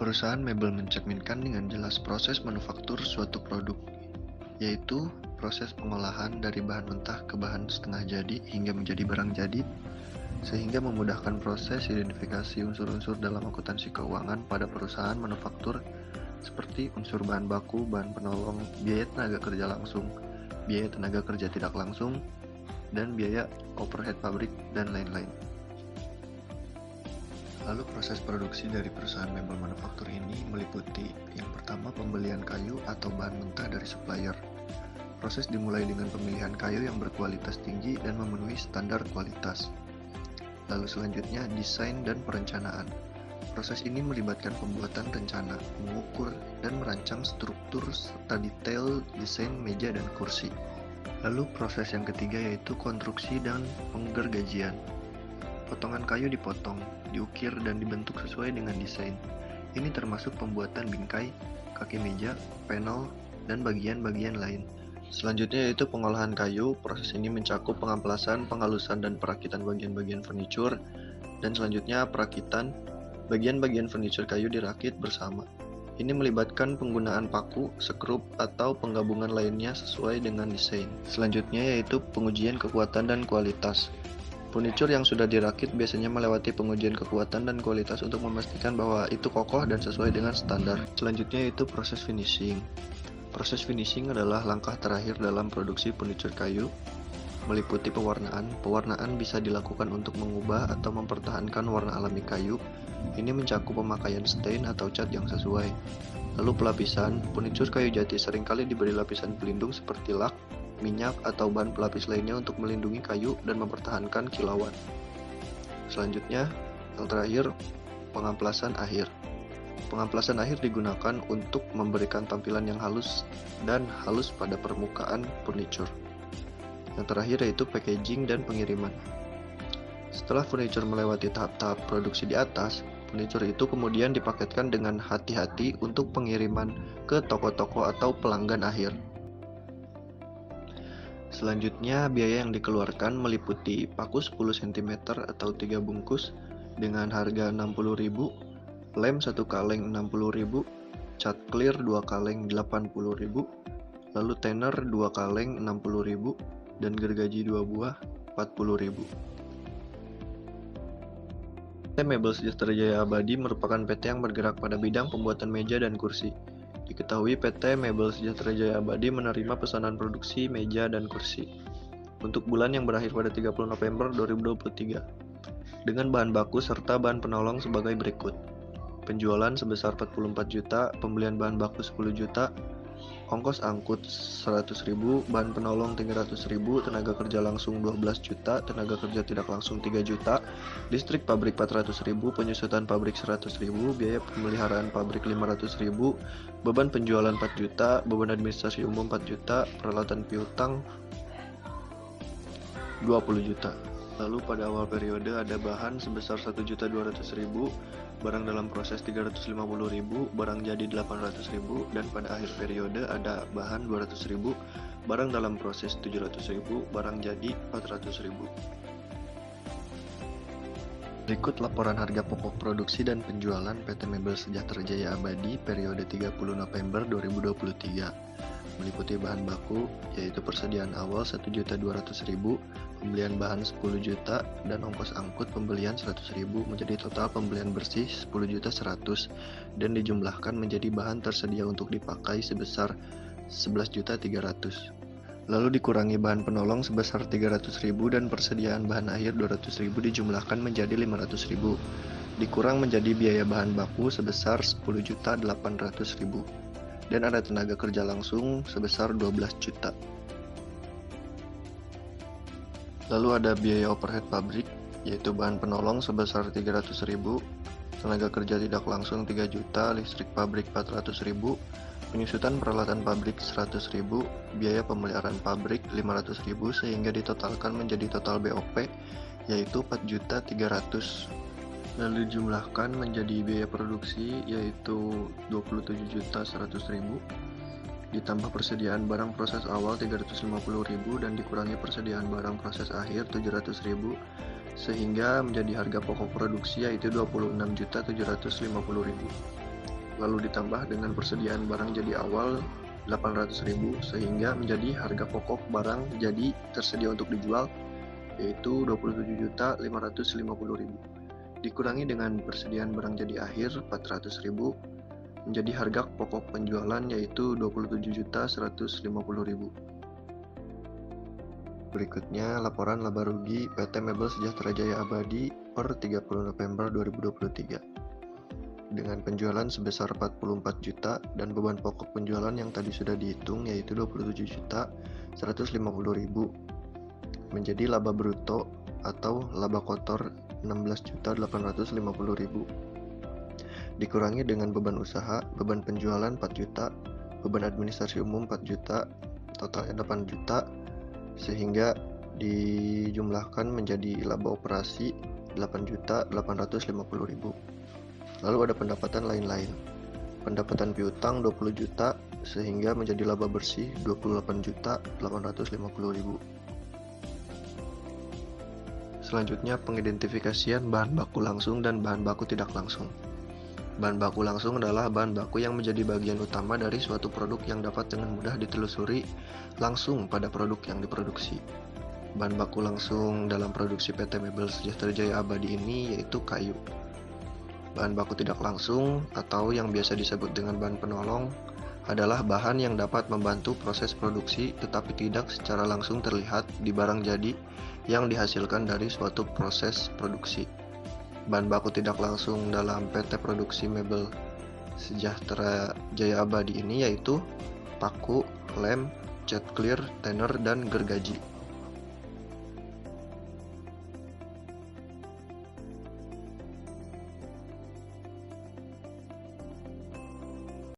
Perusahaan mebel mencerminkan dengan jelas proses manufaktur suatu produk, yaitu proses pengolahan dari bahan mentah ke bahan setengah jadi hingga menjadi barang jadi, sehingga memudahkan proses identifikasi unsur-unsur dalam akuntansi keuangan pada perusahaan manufaktur seperti unsur bahan baku, bahan penolong, biaya tenaga kerja langsung, biaya tenaga kerja tidak langsung, dan biaya overhead pabrik, dan lain-lain. Lalu proses produksi dari perusahaan mebel manufaktur ini meliputi yang pertama pembelian kayu atau bahan mentah dari supplier. Proses dimulai dengan pemilihan kayu yang berkualitas tinggi dan memenuhi standar kualitas. Lalu selanjutnya desain dan perencanaan. Proses ini melibatkan pembuatan rencana, mengukur, dan merancang struktur serta detail desain meja dan kursi. Lalu proses yang ketiga yaitu konstruksi dan penggergajian. Potongan kayu dipotong, diukir, dan dibentuk sesuai dengan desain. Ini termasuk pembuatan bingkai, kaki meja, panel, dan bagian-bagian lain. Selanjutnya yaitu pengolahan kayu. Proses ini mencakup pengamplasan, penghalusan, dan perakitan bagian-bagian furnitur. Dan selanjutnya perakitan. Bagian-bagian furnitur kayu dirakit bersama. Ini melibatkan penggunaan paku, skrup, atau penggabungan lainnya sesuai dengan desain. Selanjutnya yaitu pengujian kekuatan dan kualitas. Furnitur yang sudah dirakit biasanya melewati pengujian kekuatan dan kualitas untuk memastikan bahwa itu kokoh dan sesuai dengan standar. Selanjutnya yaitu proses finishing. Proses finishing adalah langkah terakhir dalam produksi furnitur kayu, meliputi pewarnaan. Pewarnaan bisa dilakukan untuk mengubah atau mempertahankan warna alami kayu. Ini mencakup pemakaian stain atau cat yang sesuai. Lalu pelapisan. Furnitur kayu jati seringkali diberi lapisan pelindung seperti lak, minyak, atau bahan pelapis lainnya untuk melindungi kayu dan mempertahankan kilauan. Selanjutnya, yang terakhir, pengamplasan akhir. Pengamplasan akhir digunakan untuk memberikan tampilan yang halus dan halus pada permukaan furnitur. Yang terakhir yaitu packaging dan pengiriman. Setelah furnitur melewati tahap-tahap produksi di atas, furnitur itu kemudian dipaketkan dengan hati-hati untuk pengiriman ke toko-toko atau pelanggan akhir. Selanjutnya, biaya yang dikeluarkan meliputi paku 10 cm atau 3 bungkus dengan harga Rp60.000, lem 1 kaleng Rp60.000, cat clear 2 kaleng Rp80.000, lalu tenor 2 kaleng Rp60.000, dan gergaji 2 buah Rp40.000. PT Mebel Sejahtera Jaya Abadi merupakan PT yang bergerak pada bidang pembuatan meja dan kursi. Diketahui PT Mebel Sejahtera Jaya Abadi menerima pesanan produksi meja dan kursi untuk bulan yang berakhir pada 30 November 2023 dengan bahan baku serta bahan penolong sebagai berikut. Penjualan sebesar 44 juta, pembelian bahan baku 10 juta, ongkos angkut 100.000, bahan penolong 300.000, tenaga kerja langsung 12 juta, tenaga kerja tidak langsung 3 juta, listrik pabrik 400.000, penyusutan pabrik 100.000, biaya pemeliharaan pabrik 500.000, beban penjualan 4 juta, beban administrasi umum 4 juta, peralatan piutang 20 juta. Lalu pada awal periode ada bahan sebesar 1.200.000, barang dalam proses 350.000, barang jadi 800.000, dan pada akhir periode ada bahan 200.000, barang dalam proses 700.000, barang jadi 400.000. Berikut laporan harga pokok produksi dan penjualan PT Mebel Sejahtera Jaya Abadi periode 30 November 2023. Meliputi bahan baku, yaitu persediaan awal 1.200.000, pembelian bahan 10 juta, dan ongkos angkut pembelian 100.000 menjadi total pembelian bersih 10.100.000 dan dijumlahkan menjadi bahan tersedia untuk dipakai sebesar 11.300.000. Lalu dikurangi bahan penolong sebesar 300.000 dan persediaan bahan akhir 200.000 dijumlahkan menjadi 500.000. Dikurang menjadi biaya bahan baku sebesar 10.800.000. Dan ada tenaga kerja langsung sebesar 12 juta. Lalu ada biaya overhead pabrik, yaitu bahan penolong sebesar 300.000, tenaga kerja tidak langsung 3 juta, listrik pabrik 400.000, penyusutan peralatan pabrik 100.000, biaya pemeliharaan pabrik 500.000 sehingga ditotalkan menjadi total BOP yaitu 4.300.000. Lalu dijumlahkan menjadi biaya produksi yaitu 27.100.000, ditambah persediaan barang proses awal 350.000 dan dikurangi persediaan barang proses akhir 700.000 sehingga menjadi harga pokok produksi yaitu 26.750.000. lalu ditambah dengan persediaan barang jadi awal 800.000 sehingga menjadi harga pokok barang jadi tersedia untuk dijual yaitu 27.550.000. Dikurangi dengan persediaan barang jadi akhir 400.000 menjadi harga pokok penjualan yaitu 27.150.000. Berikutnya laporan laba rugi PT Mebel Sejahtera Jaya Abadi per 30 November 2023. Dengan penjualan sebesar 44 juta dan beban pokok penjualan yang tadi sudah dihitung yaitu 27.150.000 menjadi laba bruto atau laba kotor 16.850.000. Dikurangi dengan beban usaha, beban penjualan 4 juta, beban administrasi umum 4 juta, totalnya 8 juta, sehingga dijumlahkan menjadi laba operasi 8.850.000. Lalu ada pendapatan lain-lain. Pendapatan piutang 20 juta sehingga menjadi laba bersih 28.850.000. Selanjutnya pengidentifikasian bahan baku langsung dan bahan baku tidak langsung. Bahan baku langsung adalah bahan baku yang menjadi bagian utama dari suatu produk yang dapat dengan mudah ditelusuri langsung pada produk yang diproduksi. Bahan baku langsung dalam produksi PT Mebel Sejahtera Jaya Abadi ini yaitu kayu. Bahan baku tidak langsung atau yang biasa disebut dengan bahan penolong adalah bahan yang dapat membantu proses produksi tetapi tidak secara langsung terlihat di barang jadi yang dihasilkan dari suatu proses produksi. Bahan baku tidak langsung dalam PT Produksi Mebel Sejahtera Jaya Abadi ini yaitu paku, lem, cat clear, tenor, dan gergaji.